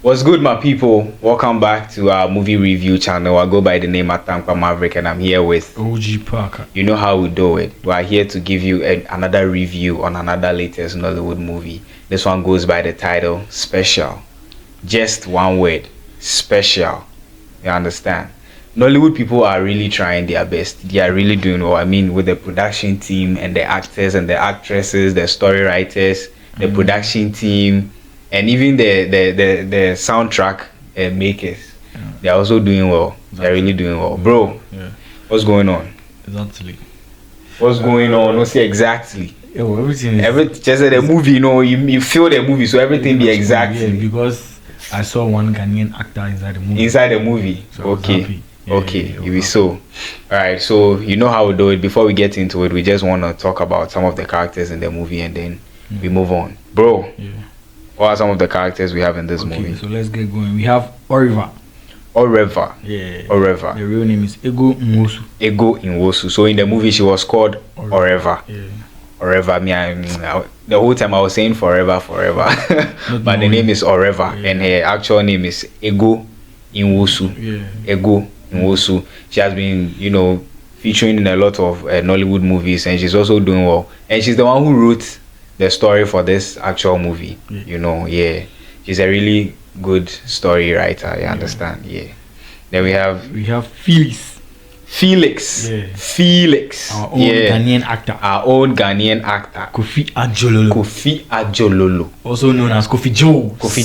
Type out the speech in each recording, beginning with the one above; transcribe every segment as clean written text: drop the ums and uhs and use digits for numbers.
What's good, my people? Welcome back to our movie review channel. I go by the name Atampa Maverick, and I'm here with OG Parker. You know how we do it. We are here to give you another review on another latest Nollywood movie. This one goes by the title Special. Just one word, special. You understand? Nollywood people are really trying their best. They are really doing well. I mean, with the production team and the actors and the actresses, the story writers, the production team, and even the soundtrack makers. They are also doing well. They're really doing well. Bro, what's going on? Exactly. What's going on? No, say exactly. Everything is... Just the movie, you feel the movie, so everything be exactly. Yeah, because I saw one Ghanaian actor inside the movie. Inside the movie? So okay. You be so. Alright, so you know how we do it. Before we get into it, we just want to talk about some of the characters in the movie and then we move on. Bro, what are some of the characters we have in this movie? So let's get going. We have Oreva. Yeah. Oreva. The real name is Nwosu. Nwosu. So in the movie she was called Oreva. Yeah. Oreva. The whole time I was saying forever. But the name is Oreva, and her actual name is Nwosu. Nwosu. She has been, featuring in a lot of Nollywood movies, and she's also doing well. And she's the one who wrote the story for this actual movie. She's a really good story writer. You understand? Then we have Felix. Our own Ghanaian actor. Kofi Ajololo. Also known as Kofi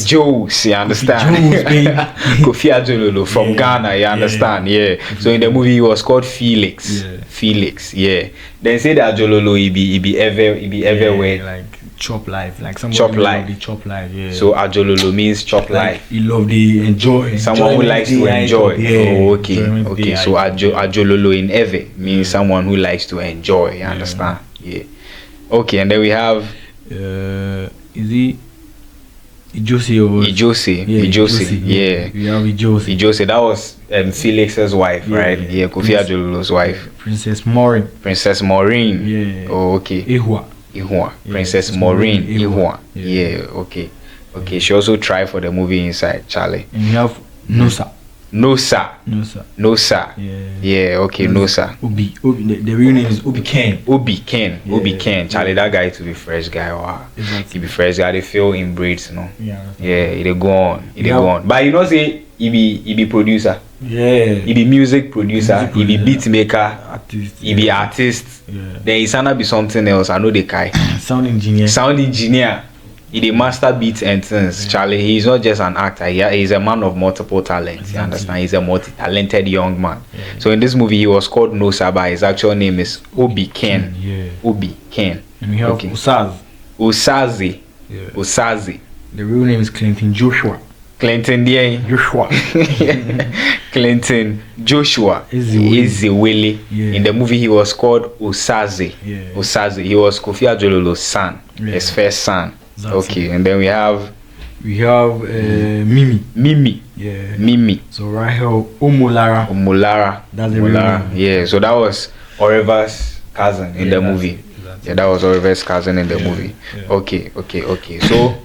Joes. You understand? Kofi Ajololo from Ghana. You understand? So in the movie he was called Felix. Then say that Ajololo he be everywhere. Like chop life, like someone chop life. So Ajololo means chop life. He love the enjoy. Someone who likes to enjoy. Okay. So Ajololo in Eve means someone who likes to enjoy. You understand? Okay, and then we have is it Ijose or Ijose. We have Ijose. That was Felix's wife, right? Kofi Ajololo's wife. Princess Maureen. Oh, okay. Ihua. Princess Maureen Ihua. Okay. She also tried for the movie inside, Charlie. And we have Nosa. Okay, Nosa. Obi. The real name is Obi Ken. Charlie, that guy to be fresh guy. Wow. He be fresh guy. They feel in braids, He go on. But say he be producer. He be music producer. He be beat maker. He be artist. Then his son be something else. I know the guy. Sound engineer. He the master beats and things. Charlie, he's not just an actor. He's a man of multiple talents. You understand? He's a multi-talented young man. So in this movie, he was called Nosa, but his actual name is Obi Ken. Obi Ken. And we have Osaze. The real name is Clinton Joshua. Clinton Joshua Ezewele. In the movie he was called Osaze. He was Kofi Ajololo's son, his first son. Okay, and then we have Mimi. Mimi. So Rahel Omolara. That's the real name. So that was Oreva's cousin in the movie. That was Oreva's cousin in the movie. Okay. So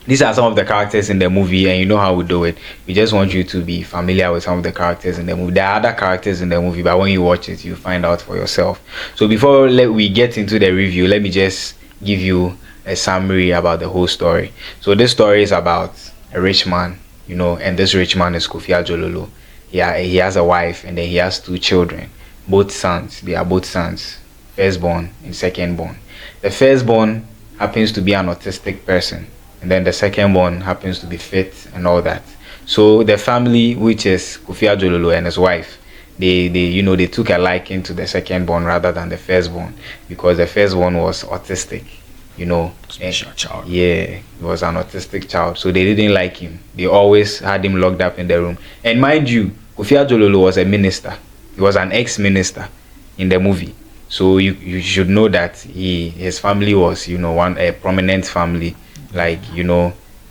these are some of the characters in the movie, and you know how we do it. We just want you to be familiar with some of the characters in the movie. There are other characters in the movie, but when you watch it, you find out for yourself. So before we get into the review, let me just give you a summary about the whole story. So this story is about a rich man, and this rich man is Kofi Ajololo. He has a wife, and then he has 2 children, both sons. They are both sons, firstborn and secondborn. The firstborn happens to be an autistic person, and then the secondborn happens to be fit and all that. So the family, which is Kofi Ajololo and his wife, they took a liking to the secondborn rather than the firstborn, because the firstborn was autistic. Special child. He was an autistic child, so they didn't like him. They always had him locked up in the room. And mind you, Kofi Ajololo was a minister. He was an ex-minister in the movie. So you should know that his family was, a prominent family. Like,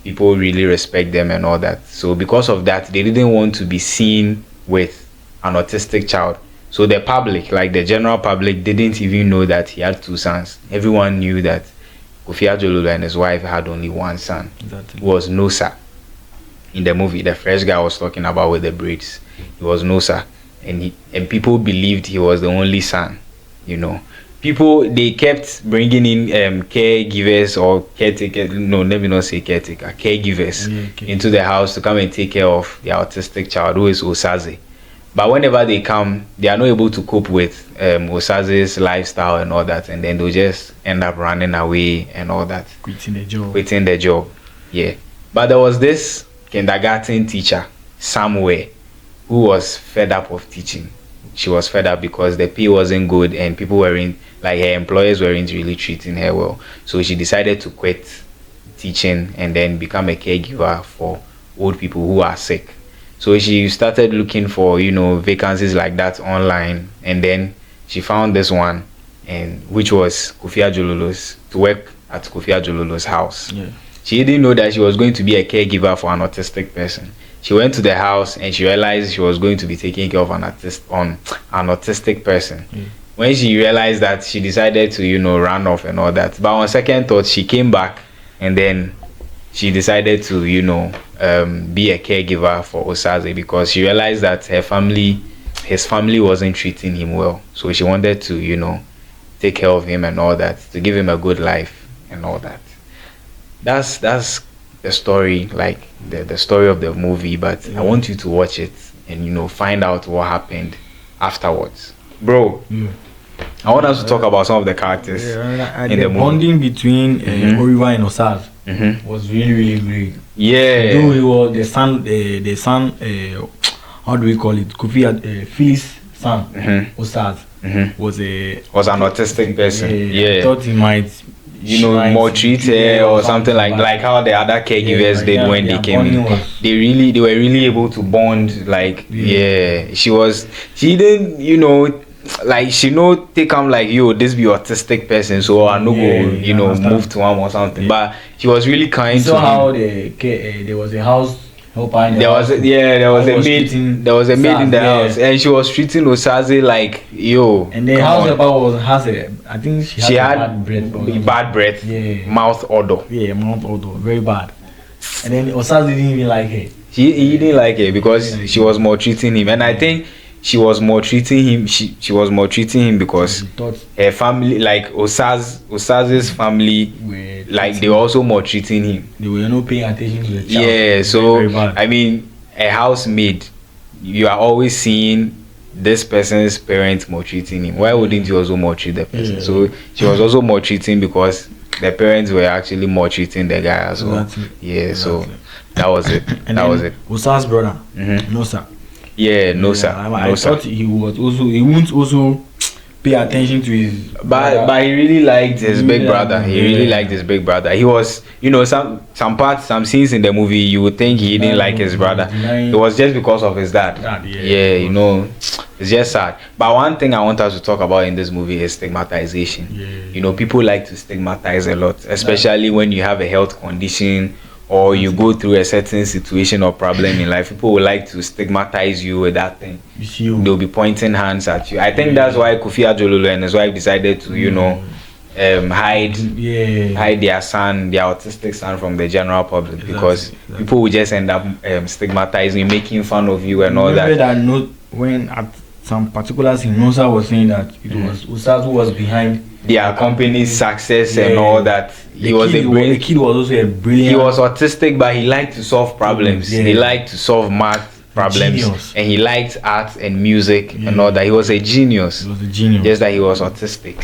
people really respect them and all that. So because of that, they didn't want to be seen with an autistic child. So the public, like the general public, didn't even know that he had 2 sons. Everyone knew that Kofi Ajololo and his wife had only one son, who was Nosa. in the movie, the fresh guy I was talking about with the braids, he was Nosa, and people believed he was the only son. You know, people, they kept bringing in caregivers or caretakers. No, let me not say caretaker, caregivers into the house to come and take care of the autistic child who is Osaze. But whenever they come, they are not able to cope with Osaze's lifestyle and all that, and then they'll just end up running away and all that. Quitting the job. Quitting the job, yeah. But there was this kindergarten teacher somewhere who was fed up of teaching. She was fed up because the pay wasn't good and people weren't, like her employers weren't really treating her well. So she decided to quit teaching and then become a caregiver for old people who are sick. So she started looking for, you know, vacancies like that online, and then she found this one, and which was Kofi Ajololo's, to work at Kofi Ajololo's house. Yeah. She didn't know that she was going to be a caregiver for an autistic person. She went to the house and she realized she was going to be taking care of an autistic person. When she realized that, she decided to, you know, run off and all that. But on second thought, she came back and then she decided to, you know, be a caregiver for Osaze because she realized that his family wasn't treating him well. So she wanted to, you know, take care of him and all that, to give him a good life and all that. That's the story, like the story of the movie. But I want you to watch it and, you know, find out what happened afterwards, bro. I want us to talk about some of the characters in the movie. Bonding between Oriva and Osaz was really great. Yeah. Though he was the son, how do we call it? Kofi Phil's son, Osaz, was an autistic person. I thought he might, you know, maltreat her or something like how the other caregivers did when they came in. They were really able to bond. Like she didn't, you know, like she no take him like, yo, this be autistic person, so I no go, you know, move to him or something. But she was really kind to him. How there was a house helper in the house. There was a maid in the house, and she was treating Osaze like, yo. And the house helper I think she had bad breath, mouth odor. Yeah, mouth odor, very bad. And then Osaze didn't even like her. He didn't like her because she was maltreating him, and I think she was maltreating him. She was maltreating him because her family, like Osaze's family, like they were also maltreating him. They were not paying attention to the child. Yeah, so I mean, a housemaid, you are always seeing this person's parents maltreating him. Why wouldn't you also maltreat the person? So she was also maltreating because the parents were actually maltreating the guy as well. So that was it. Osa's brother, Nosa. Yeah, Nosa. I thought he won't also pay attention to his but he really liked his big brother. He really liked his big brother. He was, you know, some scenes in the movie you would think he didn't like his brother. It was just because of his dad. You know, it's just sad. But one thing I want us to talk about in this movie is stigmatization. You know, people like to stigmatize a lot, especially when you have a health condition or you go through a certain situation or problem in life. People would like to stigmatize you with that thing. They'll be pointing hands at you. I think that's why Kofi Ajololo and his wife decided to, you know, hide their son, their autistic son, from the general public, because people will just end up stigmatizing, making fun of you and all that. When at some particular scene, Nwosu was saying that it was Osaz who was behind their company's success and all that. The kid was also a brilliant. He was autistic, but he liked to solve problems. He liked to solve math problems, and he liked art and music and all that. He was a genius. Just that he was autistic.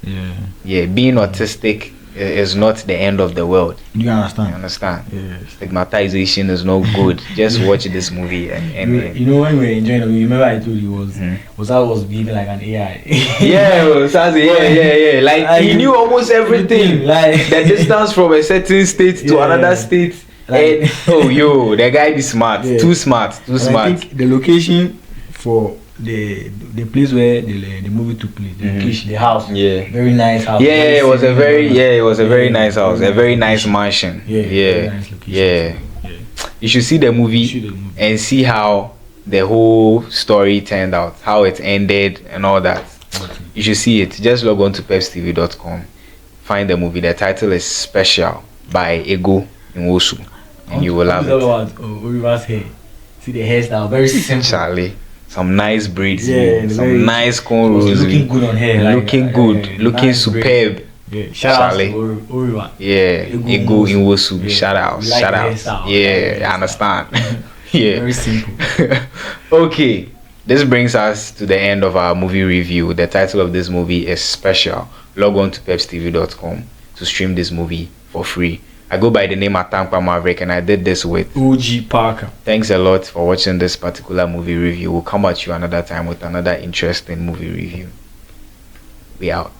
Being autistic is not the end of the world. You understand? Stigmatization is no good. Just watch this movie and you know, when we were enjoying it, remember I told you Osaz was behaving like an AI. Like he knew almost everything. Like the distance from a certain state to another state. Like, and the guy be smart. Too smart. I think the location for the place where the movie took place, the location, the house, very nice house. It was a very nice house, a very nice mansion. You should see the movie and see how the whole story turned out, how it ended and all that. You should see it. Just log on to PerpsTV.com, find the movie. The title is Special by Ego Nwosu. and you will love it. Oliver's hair. See the hairstyle, very simple. Charlie, some nice braids, Yeah, some nice cornrows, looking good on hair. looking good, looking nice superb. braids. Yeah, shout out Charlie. to Oliver. Yeah, Ego Nwosu, Yeah, shout out, we like shout the out. hairstyle, Yeah, I understand. Yeah. Very simple. Okay, this brings us to the end of our movie review. The title of this movie is Special. Log on to PerpsTV.com to stream this movie for free. I go by the name Atankwa Maverick, and I did this with OG Parker. Thanks a lot for watching this particular movie review. We'll come at you another time with another interesting movie review. We out.